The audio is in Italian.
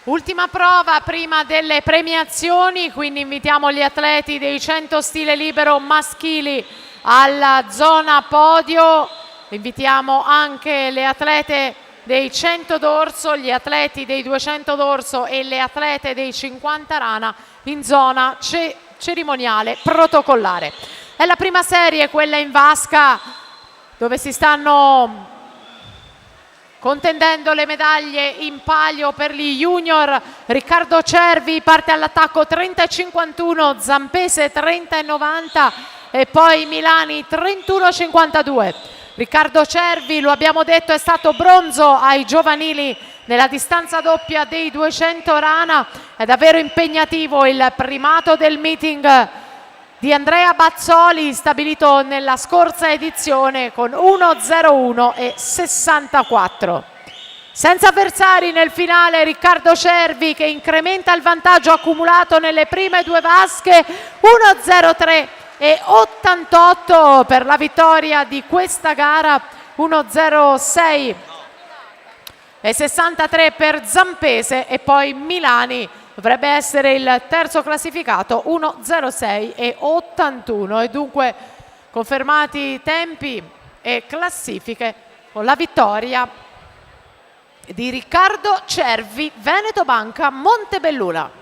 Ultima prova prima delle premiazioni, quindi invitiamo gli atleti dei 100 stile libero maschili alla zona podio. Invitiamo anche le atlete dei 100 dorso, gli atleti dei 200 dorso e le atlete dei 50 rana in zona cerimoniale protocollare. È la prima serie, quella in vasca, dove si stanno contendendo le medaglie in palio per gli junior. Riccardo Cervi parte all'attacco 30,51, Zampese 30,90 e poi Milani 31,52. Riccardo Cervi, lo abbiamo detto, è stato bronzo ai giovanili nella distanza doppia dei 200 rana. È davvero impegnativo il primato del meeting di Andrea Bazzoli, stabilito nella scorsa edizione con 1,01 e 64. Senza avversari nel finale, Riccardo Cervi che incrementa il vantaggio accumulato nelle prime due vasche, 1,03 e 88 per la vittoria di questa gara, 1,06 e 63 per Zampese, e poi Milani dovrebbe essere il terzo classificato, 1,06 e 81, e dunque confermati tempi e classifiche con la vittoria di Riccardo Cervi, Veneto Banca Montebelluna.